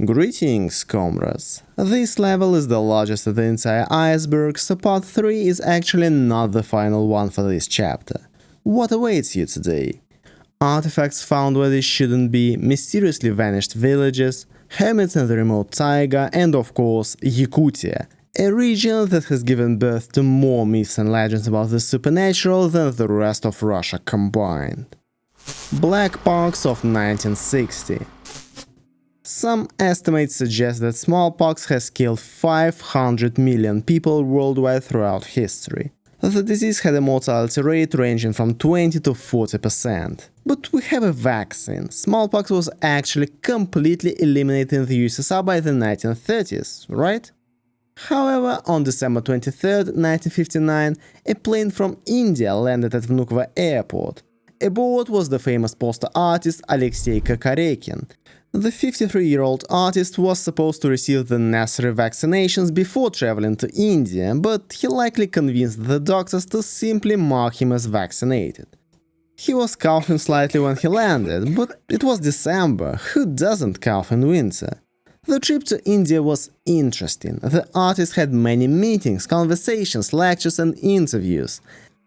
Greetings, comrades. This level is the largest of the entire iceberg, so part 3 is actually not the final one for this chapter. What awaits you today? Artifacts found where they shouldn't be, mysteriously vanished villages, hermits in the remote taiga, and of course, Yakutia, a region that has given birth to more myths and legends about the supernatural than the rest of Russia combined. Black Pox of 1960. Some estimates suggest that smallpox has killed 500 million people worldwide throughout history. The disease had a mortality rate ranging from 20 to 40%. But we have a vaccine. Smallpox was actually completely eliminated in the USSR by the 1930s, right? However, on December 23, 1959, a plane from India landed at Vnukovo airport. Aboard was the famous poster artist Alexei Kukurekin. The 53-year-old artist was supposed to receive the necessary vaccinations before traveling to India, but he likely convinced the doctors to simply mark him as vaccinated. He was coughing slightly when he landed, but it was December. Who doesn't cough in winter? The trip to India was interesting. The artist had many meetings, conversations, lectures and interviews.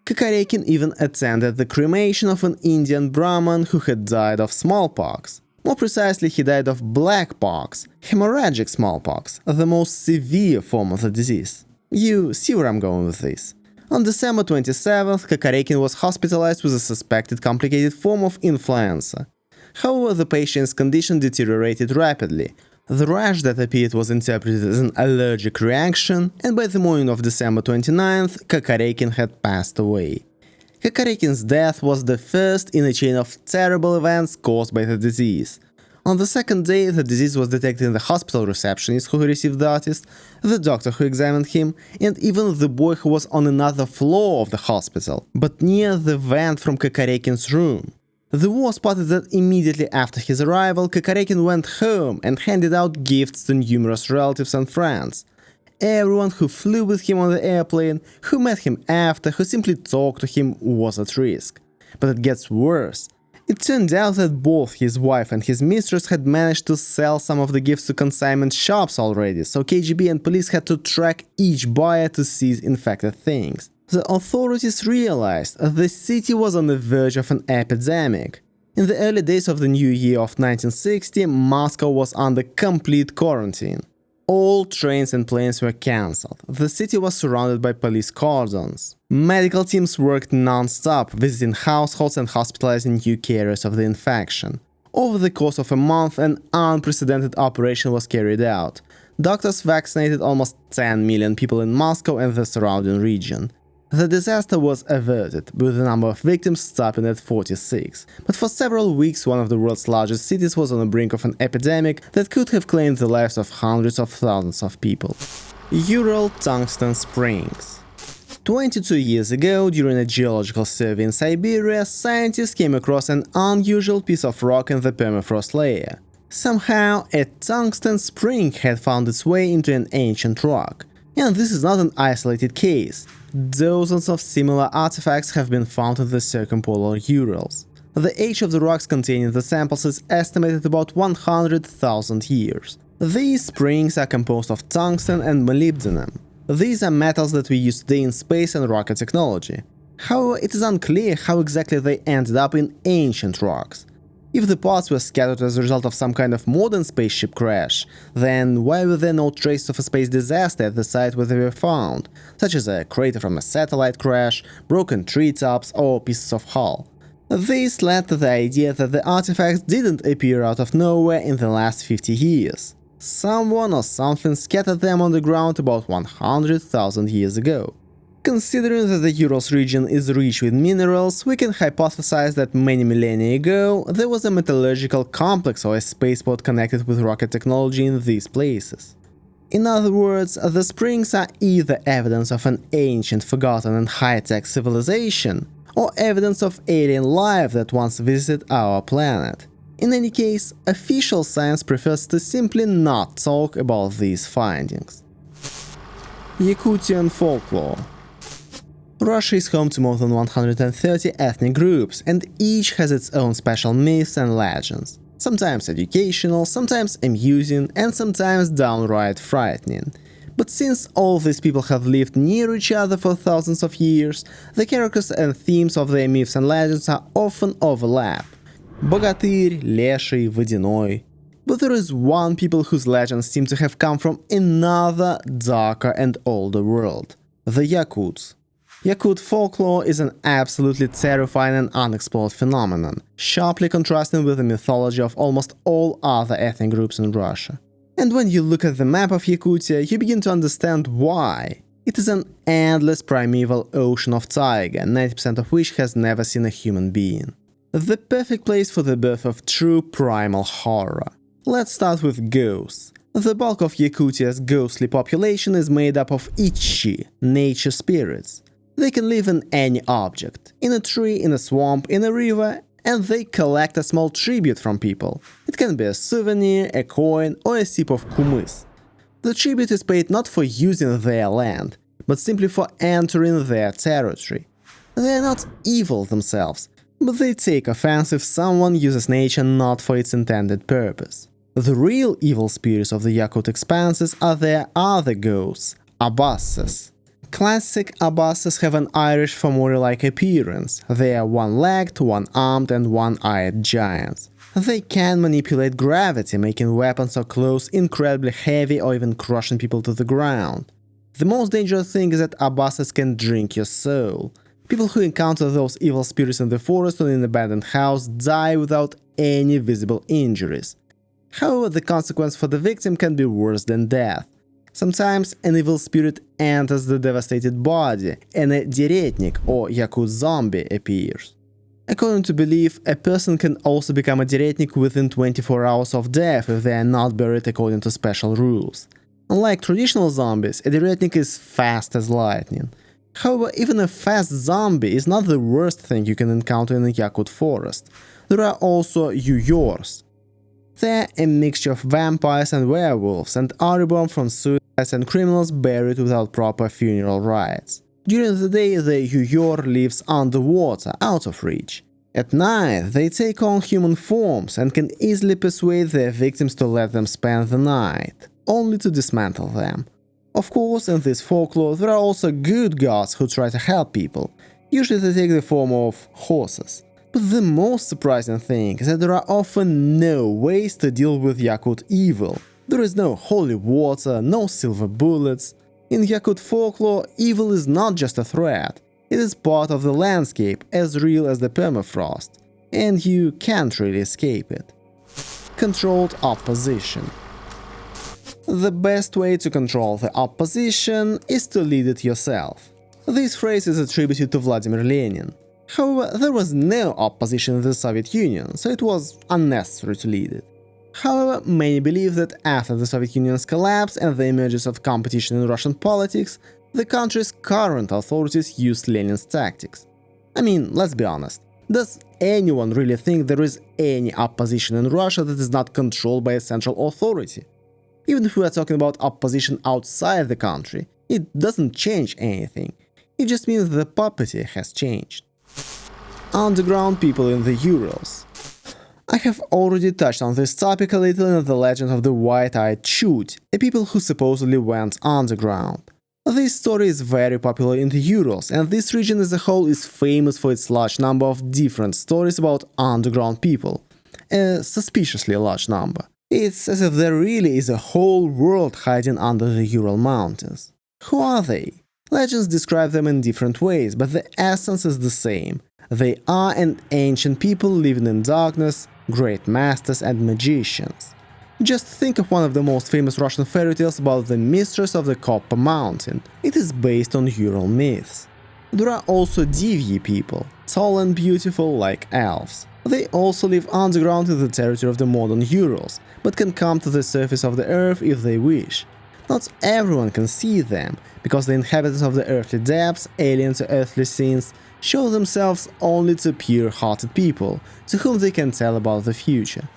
Kukurekin even attended the cremation of an Indian Brahmin who had died of smallpox. More precisely, he died of black pox, hemorrhagic smallpox, the most severe form of the disease. You see where I'm going with this. On December 27th, Kukurekin was hospitalized with a suspected complicated form of influenza. However, the patient's condition deteriorated rapidly. The rash that appeared was interpreted as an allergic reaction, and by the morning of December 29th, Kukurekin had passed away. Kukurekin's death was the first in a chain of terrible events caused by the disease. On the second day, the disease was detected in the hospital receptionist who received the artist, the doctor who examined him, and even the boy who was on another floor of the hospital, but near the vent from Kukurekin's room. The worst part is that immediately after his arrival, Kukurekin went home and handed out gifts to numerous relatives and friends. Everyone who flew with him on the airplane, who met him after, who simply talked to him was at risk. But it gets worse. It turned out that both his wife and his mistress had managed to sell some of the gifts to consignment shops already, so KGB and police had to track each buyer to seize infected things. The authorities realized the city was on the verge of an epidemic. In the early days of the new year of 1960, Moscow was under complete quarantine. All trains and planes were cancelled. The city was surrounded by police cordons. Medical teams worked non-stop, visiting households and hospitalizing new carriers of the infection. Over the course of a month, an unprecedented operation was carried out. Doctors vaccinated almost 10 million people in Moscow and the surrounding region. The disaster was averted, with the number of victims stopping at 46. But for several weeks, one of the world's largest cities was on the brink of an epidemic that could have claimed the lives of hundreds of thousands of people. Ural Tungsten Springs. 22 years ago, during a geological survey in Siberia, scientists came across an unusual piece of rock in the permafrost layer. Somehow, a tungsten spring had found its way into an ancient rock. And this is not an isolated case. Dozens of similar artifacts have been found in the circumpolar Urals. The age of the rocks contained in the samples is estimated about 100,000 years. These springs are composed of tungsten and molybdenum. These are metals that we use today in space and rocket technology. However, it is unclear how exactly they ended up in ancient rocks. If the parts were scattered as a result of some kind of modern spaceship crash, then why were there no traces of a space disaster at the site where they were found, such as a crater from a satellite crash, broken treetops, or pieces of hull? This led to the idea that the artifacts didn't appear out of nowhere in the last 50 years. Someone or something scattered them on the ground about 100,000 years ago. Considering that the Urals region is rich with minerals, we can hypothesize that many millennia ago there was a metallurgical complex or a spaceport connected with rocket technology in these places. In other words, the springs are either evidence of an ancient, forgotten and high-tech civilization, or evidence of alien life that once visited our planet. In any case, official science prefers to simply not talk about these findings. Yakutian Folklore. Russia is home to more than 130 ethnic groups, and each has its own special myths and legends. sometimes educational, sometimes amusing, and sometimes downright frightening. But since all these people have lived near each other for thousands of years, the characters and themes of their myths and legends are often overlap. Богатырь, Леший, Водяной. But there is one people whose legends seem to have come from another, darker and older world. The Yakuts. Yakut folklore is an absolutely terrifying and unexplored phenomenon, sharply contrasting with the mythology of almost all other ethnic groups in Russia. And when you look at the map of Yakutia, you begin to understand why. It is an endless primeval ocean of taiga, 90% of which has never seen a human being. The perfect place for the birth of true primal horror. Let's start with ghosts. The bulk of Yakutia's ghostly population is made up of Ichi, nature spirits. They can live in any object, in a tree, in a swamp, in a river, and they collect a small tribute from people. It can be a souvenir, a coin, or a sip of kumis. The tribute is paid not for using their land, but simply for entering their territory. They are not evil themselves, but they take offense if someone uses nature not for its intended purpose. The real evil spirits of the Yakut expanses are their other ghosts, Abasses. Classic Abasses have an Irish Fomori-like appearance. They are one-legged, one-armed and one-eyed giants. They can manipulate gravity, making weapons or clothes incredibly heavy or even crushing people to the ground. The most dangerous thing is that Abasses can drink your soul. People who encounter those evil spirits in the forest or in an abandoned house die without any visible injuries. However, the consequence for the victim can be worse than death. Sometimes an evil spirit enters the devastated body, and a deretnik or Yakut zombie appears. According to belief, a person can also become a deretnik within 24 hours of death if they are not buried according to special rules. Unlike traditional zombies, a deretnik is fast as lightning. However, even a fast zombie is not the worst thing you can encounter in a Yakut forest. There are also Urals. They're a mixture of vampires and werewolves and are reborn from suicides and criminals buried without proper funeral rites. During the day, the Ural lives underwater, out of reach. At night, they take on human forms and can easily persuade their victims to let them spend the night, only to dismantle them. Of course, in this folklore, there are also good gods who try to help people. Usually they take the form of horses. But the most surprising thing is that there are often no ways to deal with Yakut evil. There is no holy water, no silver bullets. In Yakut folklore, evil is not just a threat. It is part of the landscape, as real as the permafrost, and you can't really escape it. Controlled opposition. The best way to control the opposition is to lead it yourself. This phrase is attributed to Vladimir Lenin. However, there was no opposition in the Soviet Union, so it was unnecessary to lead it. However, many believe that after the Soviet Union's collapse and the emergence of competition in Russian politics, the country's current authorities used Lenin's tactics. I mean, let's be honest, does anyone really think there is any opposition in Russia that is not controlled by a central authority? Even if we are talking about opposition outside the country, it doesn't change anything. It just means the puppetry has changed. Underground people in the Urals. I have already touched on this topic a little in the legend of the white-eyed Chut, a people who supposedly went underground. This story is very popular in the Urals, and this region as a whole is famous for its large number of different stories about underground people. A suspiciously large number. It's as if there really is a whole world hiding under the Ural mountains. Who are they? Legends describe them in different ways, but the essence is the same. They are an ancient people living in darkness, great masters and magicians. Just think of one of the most famous Russian fairy tales about the mistress of the Copper Mountain. It is based on Ural myths. There are also Divyi people, tall and beautiful like elves. They also live underground in the territory of the modern Urals, but can come to the surface of the earth if they wish. Not everyone can see them, because the inhabitants of the earthly depths, alien to earthly scenes, show themselves only to pure-hearted people, to whom they can tell about the future.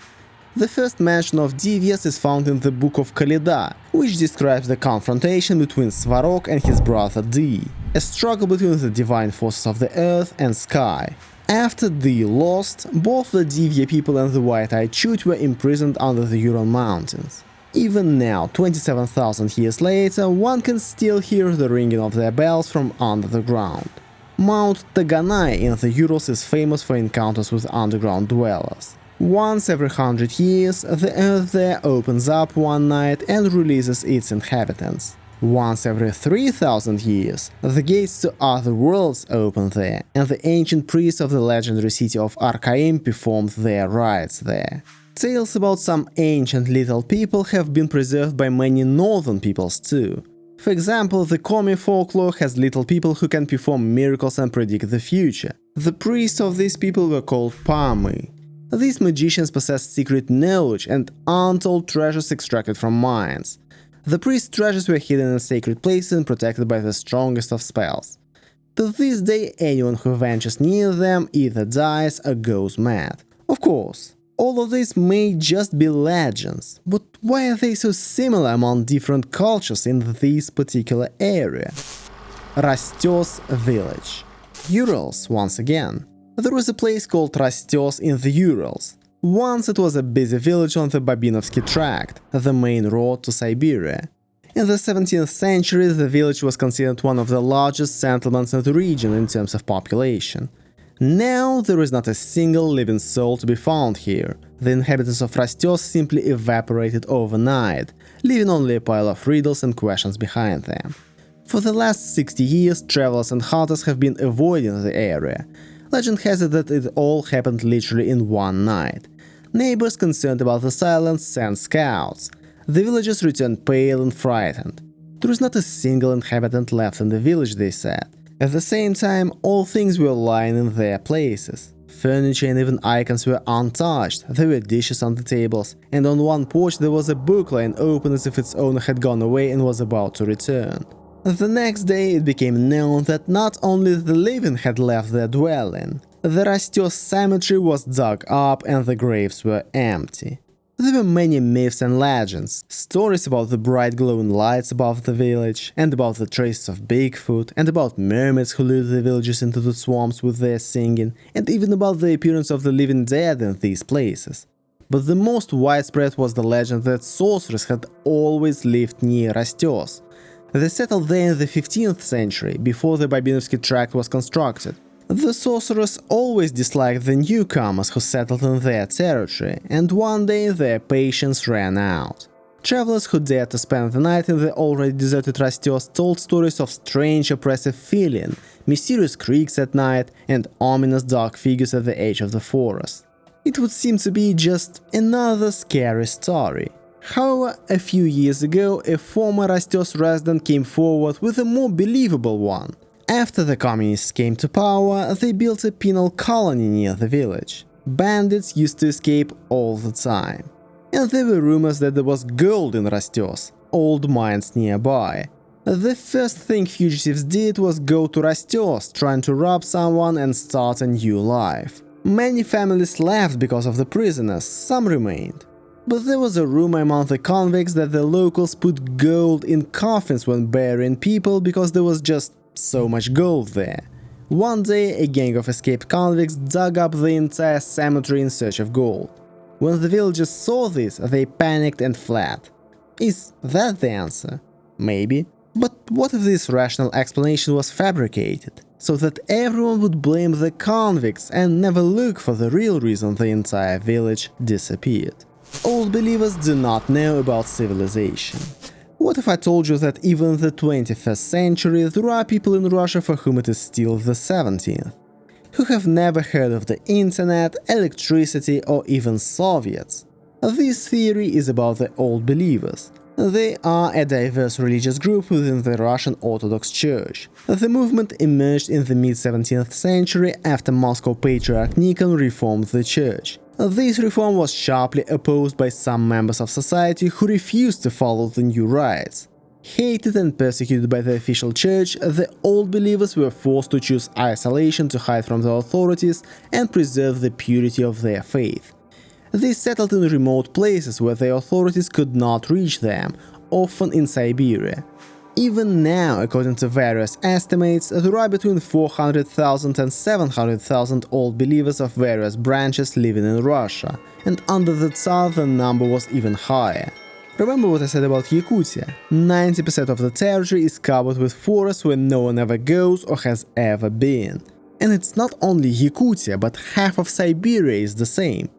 The first mention of Divyas is found in the Book of Kalida, which describes the confrontation between Svarog and his brother Di, a struggle between the divine forces of the earth and sky. After the Lost, both the Divya people and the White-Eyed Chute were imprisoned under the Ural mountains. Even now, 27,000 years later, one can still hear the ringing of their bells from under the ground. Mount Taganai in the Urals is famous for encounters with underground dwellers. Once every 100 years, the earth there opens up one night and releases its inhabitants. Once every 3,000 years, the gates to other worlds open there, and the ancient priests of the legendary city of Archaim performed their rites there. Tales about some ancient little people have been preserved by many northern peoples too. For example, the Komi folklore has little people who can perform miracles and predict the future. The priests of these people were called Pami. These magicians possessed secret knowledge and untold treasures extracted from mines. The priests' treasures were hidden in sacred places and protected by the strongest of spells. To this day, anyone who ventures near them either dies or goes mad. Of course, all of this may just be legends, but why are they so similar among different cultures in this particular area? Rastoss Village. Urals once again. There was a place called Rastoss in the Urals. Once it was a busy village on the Babinovsky Tract, the main road to Siberia. In the 17th century, the village was considered one of the largest settlements in the region in terms of population. Now there is not a single living soul to be found here. The inhabitants of Rastoss simply evaporated overnight, leaving only a pile of riddles and questions behind them. For the last 60 years, travelers and hunters have been avoiding the area. Legend has it that it all happened literally in one night. Neighbors concerned about the silence sent scouts. The villagers returned pale and frightened. There is not a single inhabitant left in the village, they said. At the same time, all things were lying in their places. Furniture and even icons were untouched, there were dishes on the tables, and on one porch there was a book lying open as if its owner had gone away and was about to return. The next day it became known that not only the living had left their dwelling, the Rastoss cemetery was dug up and the graves were empty. There were many myths and legends, stories about the bright glowing lights above the village, and about the traces of Bigfoot, and about mermaids who lured the villagers into the swamps with their singing, and even about the appearance of the living dead in these places. But the most widespread was the legend that sorcerers had always lived near Rastoss. They settled there in the 15th century, before the Babinovsky Tract was constructed. The sorcerers always disliked the newcomers who settled in their territory, and one day their patience ran out. Travelers who dared to spend the night in the already deserted Rastoss told stories of strange oppressive feeling, mysterious creaks at night, and ominous dark figures at the edge of the forest. It would seem to be just another scary story. However, a few years ago, a former Rastoss resident came forward with a more believable one. After the communists came to power, they built a penal colony near the village. Bandits used to escape all the time. And there were rumors that there was gold in Rastoss, old mines nearby. The first thing fugitives did was go to Rastoss, trying to rob someone and start a new life. Many families left because of the prisoners, some remained. But there was a rumor among the convicts that the locals put gold in coffins when burying people because there was just so much gold there. One day, a gang of escaped convicts dug up the entire cemetery in search of gold. When the villagers saw this, they panicked and fled. Is that the answer? Maybe. But what if this rational explanation was fabricated, so that everyone would blame the convicts and never look for the real reason the entire village disappeared? Old believers do not know about civilization. What if I told you that even in the 21st century there are people in Russia for whom it is still the 17th, who have never heard of the internet, electricity, or even Soviets? This theory is about the old believers. They are a diverse religious group within the Russian Orthodox Church. The movement emerged in the mid-17th century after Moscow Patriarch Nikon reformed the church. This reform was sharply opposed by some members of society who refused to follow the new rites. Hated and persecuted by the official church, the old believers were forced to choose isolation to hide from the authorities and preserve the purity of their faith. They settled in remote places where the authorities could not reach them, often in Siberia. Even now, according to various estimates, there are between 400,000 and 700,000 old believers of various branches living in Russia, and under the Tsar the number was even higher. Remember what I said about Yakutia? 90% of the territory is covered with forests where no one ever goes or has ever been. And it's not only Yakutia, but half of Siberia is the same.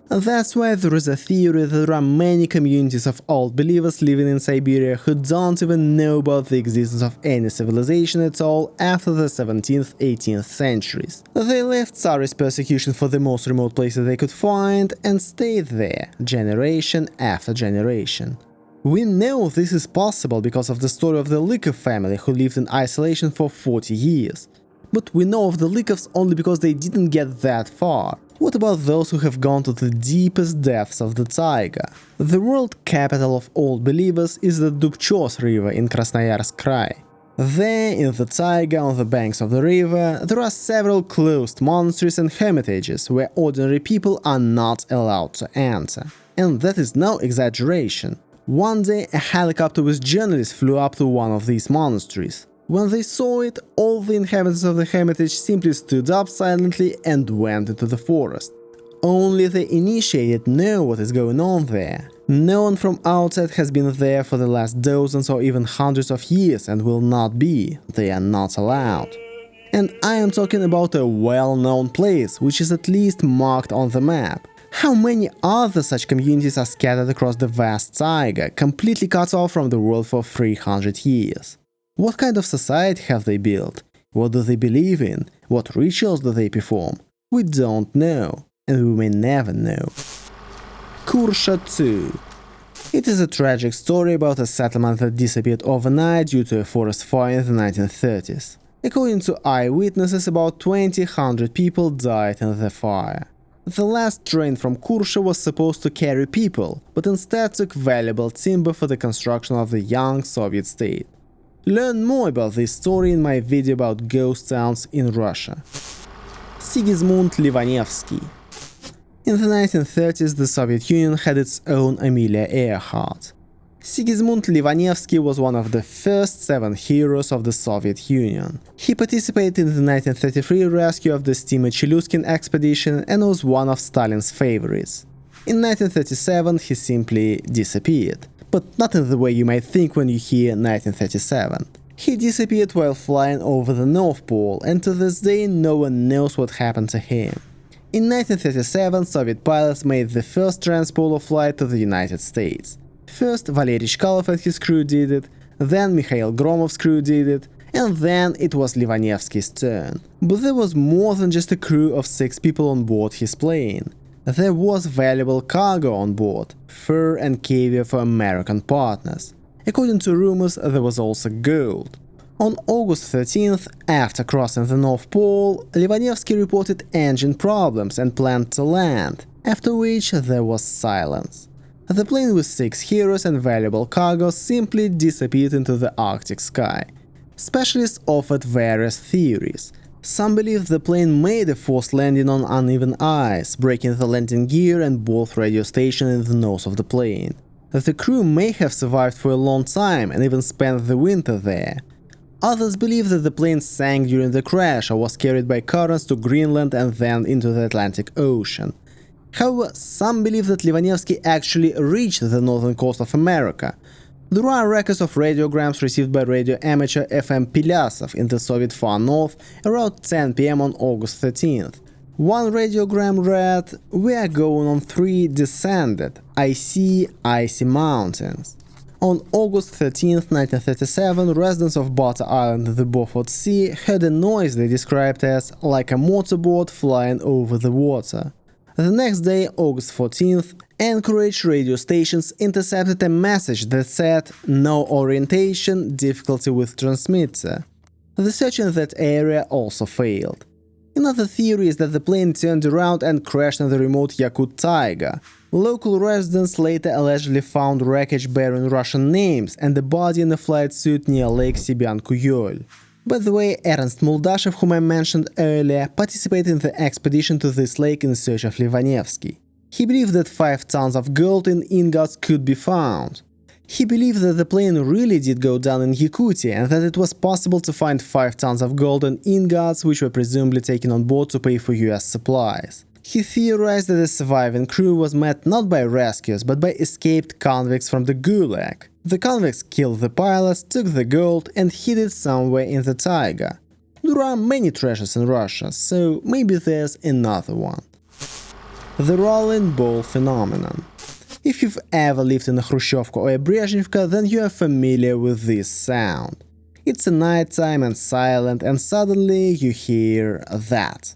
That's why there is a theory that there are many communities of old believers living in Siberia who don't even know about the existence of any civilization at all after the 17th, 18th centuries. They left Tsarist persecution for the most remote places they could find and stayed there, generation after generation. We know this is possible because of the story of the Lykov family who lived in isolation for 40 years. But we know of the Lykovs only because they didn't get that far. What about those who have gone to the deepest depths of the taiga? The world capital of old believers is the Dubchos river in Krasnoyarsk Krai. There, in the taiga on the banks of the river, there are several closed monasteries and hermitages where ordinary people are not allowed to enter. And that is no exaggeration. One day, a helicopter with journalists flew up to one of these monasteries. When they saw it, all the inhabitants of the hermitage simply stood up silently and went into the forest. Only the initiated know what is going on there. No one from outside has been there for the last dozens or even hundreds of years and will not be. They are not allowed. And I am talking about a well-known place, which is at least marked on the map. How many other such communities are scattered across the vast taiga, completely cut off from the world for 300 years? What kind of society have they built? What do they believe in? What rituals do they perform? We don't know, and we may never know. Kursha 2. It is a tragic story about a settlement that disappeared overnight due to a forest fire in the 1930s. According to eyewitnesses, about 2,000 people died in the fire. The last train from Kursha was supposed to carry people, but instead took valuable timber for the construction of the young Soviet state. Learn more about this story in my video about ghost towns in Russia. Sigizmund Levanevsky. In the 1930s, the Soviet Union had its own Amelia Earhart. Sigizmund Levanevsky was one of the first 7 heroes of the Soviet Union. He participated in the 1933 rescue of the steamer Chelutkin expedition and was one of Stalin's favorites. In 1937, he simply disappeared. But not in the way you might think when you hear 1937. He disappeared while flying over the North Pole, and to this day no one knows what happened to him. In 1937, Soviet pilots made the first transpolar flight to the United States. First, Valery Chkalov and his crew did it, then Mikhail Gromov's crew did it, and then it was Levanevsky's turn. But there was more than just a crew of 6 people on board his plane. There was valuable cargo on board, fur and caviar for American partners. According to rumors, there was also gold. On August 13th, after crossing the North Pole, Levanevsky reported engine problems and planned to land, after which there was silence. The plane with 6 heroes and valuable cargo simply disappeared into the Arctic sky. Specialists offered various theories. Some believe the plane made a forced landing on uneven ice, breaking the landing gear and both radio stations in the nose of the plane. The crew may have survived for a long time and even spent the winter there. Others believe that the plane sank during the crash or was carried by currents to Greenland and then into the Atlantic Ocean. However, some believe that Levanevsky actually reached the northern coast of America. There are records of radiograms received by radio amateur FM Pilyasov in the Soviet Far North around 10 PM on August 13th. One radiogram read, "We are going on 3 descended, I see icy mountains." On August 13th, 1937, residents of Butter Island in the Beaufort Sea heard a noise they described as like a motorboat flying over the water. The next day, August 14th, Anchorage radio stations intercepted a message that said "no orientation, difficulty with transmitter." The search in that area also failed. Another theory is that the plane turned around and crashed in the remote Yakut taiga. Local residents later allegedly found wreckage bearing Russian names and a body in a flight suit near Lake Sibyan-Kuyol. By the way, Ernst Moldashev, whom I mentioned earlier, participated in the expedition to this lake in search of Levanevsky. He believed that 5 tons of gold in ingots could be found. He believed that the plane really did go down in Yakutia and that it was possible to find 5 tons of golden ingots which were presumably taken on board to pay for US supplies. He theorized that the surviving crew was met not by rescuers but by escaped convicts from the Gulag. The convicts killed the pilots, took the gold and hid it somewhere in the taiga. There are many treasures in Russia, so maybe there's another one. The rolling ball phenomenon. If you've ever lived in a Khrushchevka or a Brezhnevka, then you are familiar with this sound. It's a nighttime and silent, and suddenly you hear that.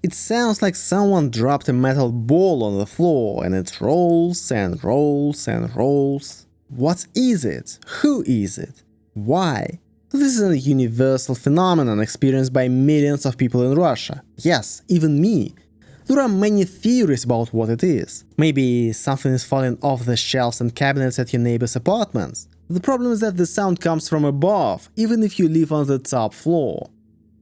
It sounds like someone dropped a metal ball on the floor and it rolls and rolls and rolls. What is it? Who is it? Why? This is a universal phenomenon experienced by millions of people in Russia. Yes, even me. There are many theories about what it is. Maybe something is falling off the shelves and cabinets at your neighbor's apartments. The problem is that the sound comes from above, even if you live on the top floor.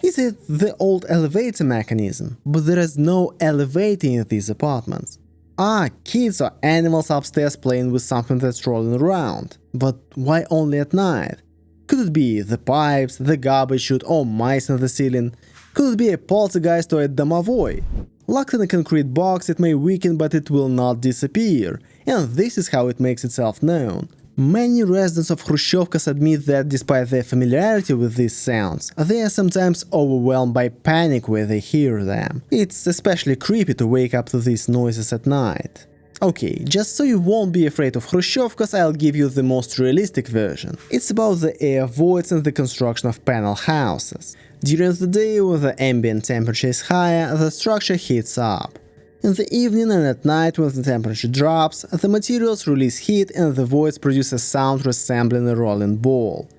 Is it the old elevator mechanism? But there is no elevator in these apartments. Kids or animals upstairs playing with something that's rolling around. But why only at night? Could it be the pipes, the garbage chute or mice in the ceiling? Could it be a poltergeist or a domovoi? Locked in a concrete box, it may weaken, but it will not disappear, and this is how it makes itself known. Many residents of Khrushchevkas admit that despite their familiarity with these sounds, they are sometimes overwhelmed by panic when they hear them. It's especially creepy to wake up to these noises at night. Okay, just so you won't be afraid of Khrushchevkas, I'll give you the most realistic version. It's about the air voids and the construction of panel houses. During the day, when the ambient temperature is higher, the structure heats up. In the evening and at night, when the temperature drops, the materials release heat and the voids produce a sound resembling a rolling ball.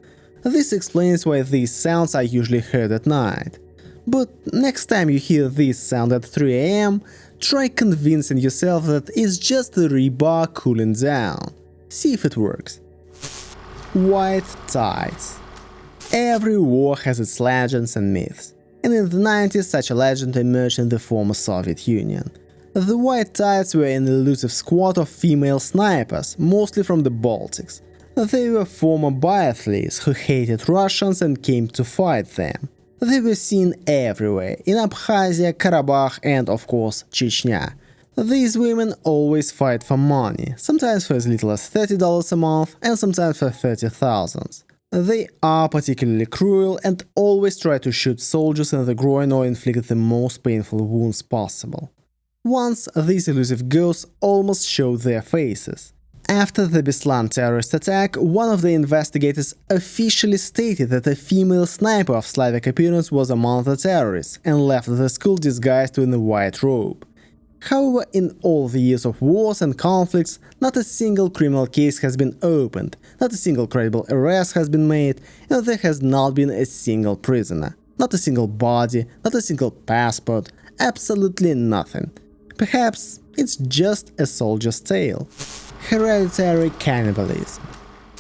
This explains why these sounds are usually heard at night. But next time you hear this sound at 3 AM, try convincing yourself that it's just the rebar cooling down. See if it works. White tights. Every war has its legends and myths, and in the 90s such a legend emerged in the former Soviet Union. The White Tights were an elusive squad of female snipers, mostly from the Baltics. They were former biathletes who hated Russians and came to fight them. They were seen everywhere, in Abkhazia, Karabakh and, of course, Chechnya. These women always fight for money, sometimes for as little as $30 a month and sometimes for 30,000. They are particularly cruel and always try to shoot soldiers in the groin or inflict the most painful wounds possible. Once, these elusive ghosts almost showed their faces. After the Beslan terrorist attack, one of the investigators officially stated that a female sniper of Slavic appearance was among the terrorists and left the school disguised in a white robe. However, in all the years of wars and conflicts, not a single criminal case has been opened, not a single credible arrest has been made, and there has not been a single prisoner, not a single body, not a single passport, absolutely nothing. Perhaps it's just a soldier's tale. Hereditary Cannibalism.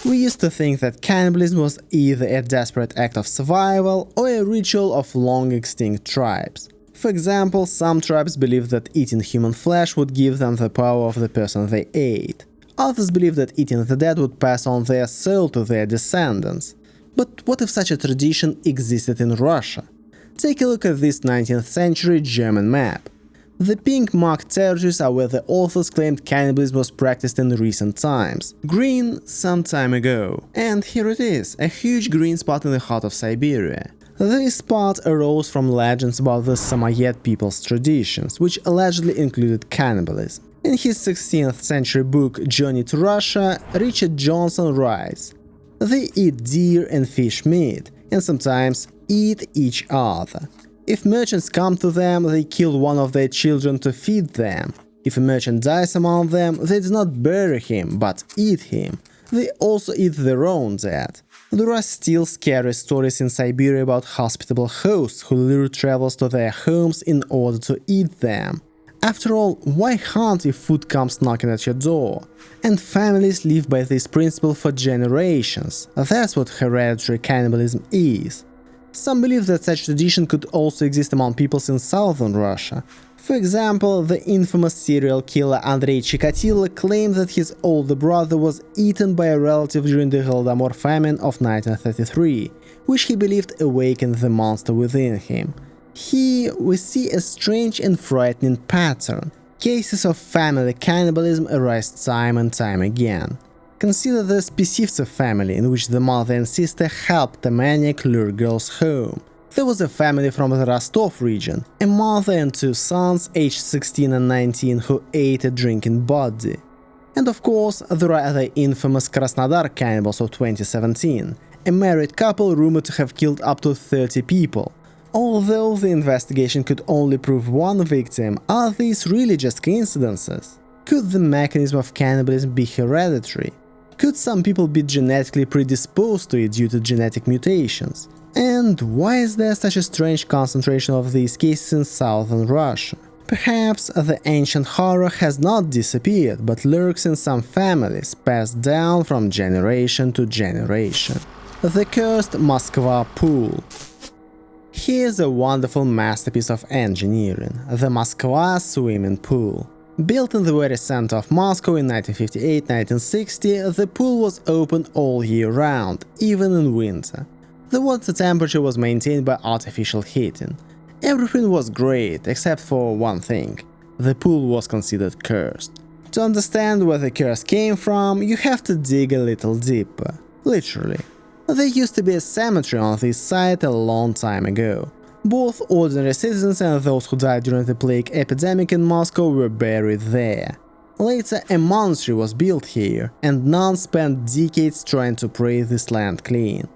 We used to think that cannibalism was either a desperate act of survival or a ritual of long-extinct tribes. For example, some tribes believed that eating human flesh would give them the power of the person they ate. Others believed that eating the dead would pass on their soul to their descendants. But what if such a tradition existed in Russia? Take a look at this 19th century German map. The pink marked territories are where the authors claimed cannibalism was practiced in recent times. Green, some time ago. And here it is, a huge green spot in the heart of Siberia. This spot arose from legends about the Samoyed people's traditions, which allegedly included cannibalism. In his 16th century book Journey to Russia, Richard Johnson writes, "They eat deer and fish meat, and sometimes eat each other. If merchants come to them, they kill one of their children to feed them. If a merchant dies among them, they do not bury him, but eat him. They also eat their own dead." There are still scary stories in Siberia about hospitable hosts who lure travelers to their homes in order to eat them. After all, why hunt if food comes knocking at your door? And families live by this principle for generations. That's what hereditary cannibalism is. Some believe that such tradition could also exist among peoples in southern Russia. For example, the infamous serial killer Andrei Chikatilo claimed that his older brother was eaten by a relative during the Holodomor famine of 1933, which he believed awakened the monster within him. Here we see a strange and frightening pattern. Cases of family cannibalism arise time and time again. Consider the Spisivtsev family, in which the mother and sister helped a maniac lure girls home. There was a family from the Rostov region, a mother and two sons aged 16 and 19 who ate a drinking body. And of course, there are the infamous Krasnodar cannibals of 2017, a married couple rumored to have killed up to 30 people. Although the investigation could only prove one victim, are these really just coincidences? Could the mechanism of cannibalism be hereditary? Could some people be genetically predisposed to it due to genetic mutations? And why is there such a strange concentration of these cases in southern Russia? Perhaps the ancient horror has not disappeared, but lurks in some families, passed down from generation to generation. The cursed Moskva pool. Here's a wonderful masterpiece of engineering, the Moskva swimming pool. Built in the very center of Moscow in 1958-1960, the pool was open all year round, even in winter. The water temperature was maintained by artificial heating. Everything was great, except for one thing. The pool was considered cursed. To understand where the curse came from, you have to dig a little deeper. Literally. There used to be a cemetery on this site a long time ago. Both ordinary citizens and those who died during the plague epidemic in Moscow were buried there. Later, a monastery was built here, and nuns spent decades trying to pray this land clean.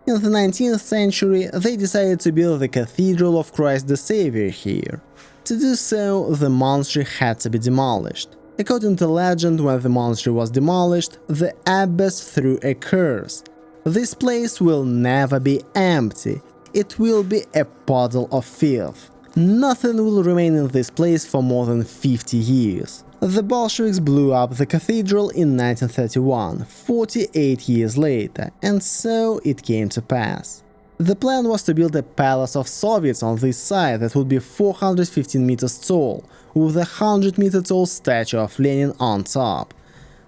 In the 19th century, they decided to build the Cathedral of Christ the Savior here. To do so, the monastery had to be demolished. According to legend, when the monastery was demolished, the abbess threw a curse. This place will never be empty. It will be a puddle of filth. Nothing will remain in this place for more than 50 years. The Bolsheviks blew up the cathedral in 1931, 48 years later, and so it came to pass. The plan was to build a palace of Soviets on this site that would be 415 meters tall, with a 100-meter tall statue of Lenin on top.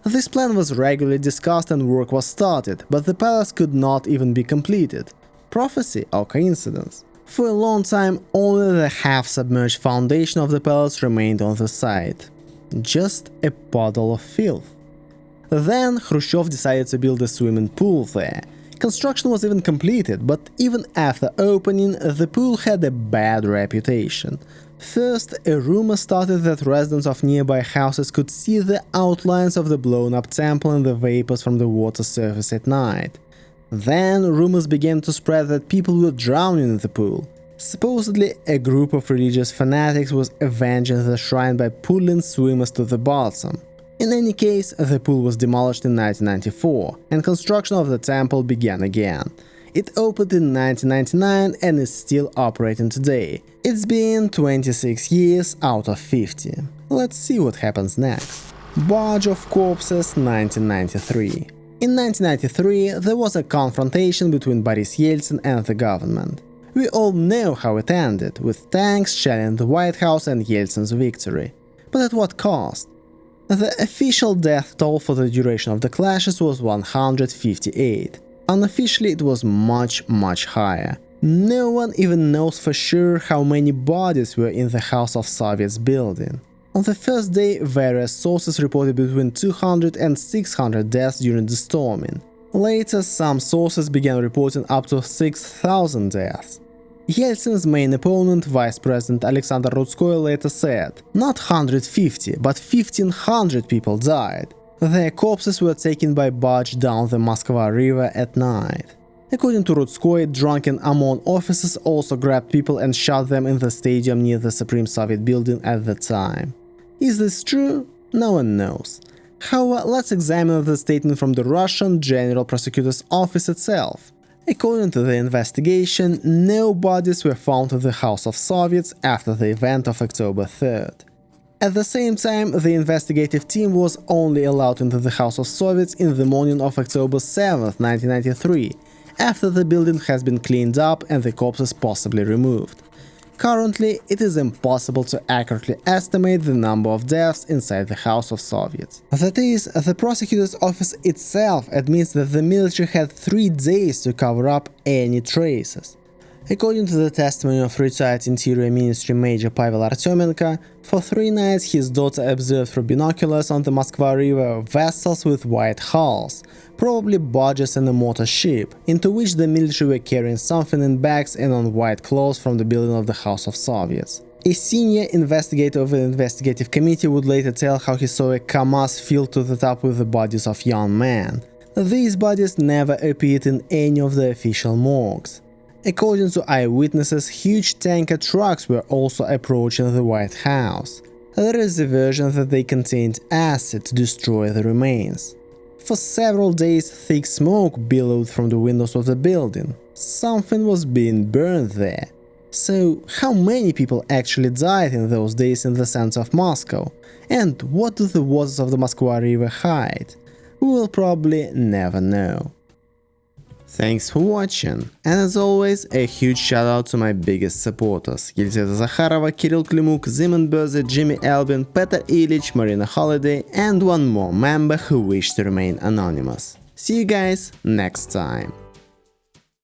This plan was regularly discussed and work was started, but the palace could not even be completed. Prophecy or coincidence? For a long time, only the half-submerged foundation of the palace remained on the site. Just a puddle of filth. Then Khrushchev decided to build a swimming pool there. Construction was even completed, but even after opening, the pool had a bad reputation. First, a rumor started that residents of nearby houses could see the outlines of the blown-up temple and the vapors from the water surface at night. Then, rumors began to spread that people were drowning in the pool. Supposedly, a group of religious fanatics was avenging the shrine by pulling swimmers to the bottom. In any case, the pool was demolished in 1994, and construction of the temple began again. It opened in 1999 and is still operating today. It's been 26 years out of 50. Let's see what happens next. Barge of Corpses, 1993. In 1993, there was a confrontation between Boris Yeltsin and the government. We all know how it ended, with tanks shelling the White House and Yeltsin's victory. But at what cost? The official death toll for the duration of the clashes was 158. Unofficially, it was much higher. No one even knows for sure how many bodies were in the House of Soviets building. On the first day, various sources reported between 200 and 600 deaths during the storming. Later, some sources began reporting up to 6,000 deaths. Yeltsin's main opponent, Vice President Alexander Rudskoy, later said, not 150, but 1,500 people died. Their corpses were taken by barge down the Moskva river at night. According to Rudskoy, drunken OMON officers also grabbed people and shot them in the stadium near the Supreme Soviet building at the time. Is this true? No one knows. However, let's examine the statement from the Russian General Prosecutor's Office itself. According to the investigation, no bodies were found in the House of Soviets after the event of October 3rd. At the same time, the investigative team was only allowed into the House of Soviets in the morning of October 7th, 1993, after the building has been cleaned up and the corpses possibly removed. Currently, it is impossible to accurately estimate the number of deaths inside the House of Soviets. That is, the prosecutor's office itself admits that the military had 3 days to cover up any traces. According to the testimony of retired Interior Ministry Major Pavel Artemenko, for 3 nights his daughter observed through binoculars on the Moskva River vessels with white hulls, probably barges and a motor ship, into which the military were carrying something in bags and on white cloths from the building of the House of Soviets. A senior investigator of the investigative committee would later tell how he saw a Kamaz filled to the top with the bodies of young men. These bodies never appeared in any of the official morgues. According to eyewitnesses, huge tanker trucks were also approaching the White House. There is a version that they contained acid to destroy the remains. For several days, thick smoke billowed from the windows of the building. Something was being burned there. So, how many people actually died in those days in the center of Moscow? And what do the waters of the Moskva River hide? We will probably never know. Thanks for watching, and as always, a huge shout out to my biggest supporters: Елизавета Zakharova, Kirill Klimuk, Zimon Berze, Jimmy Albin, Peter Illich, Marina Holiday, and one more member who wished to remain anonymous. See you guys next time.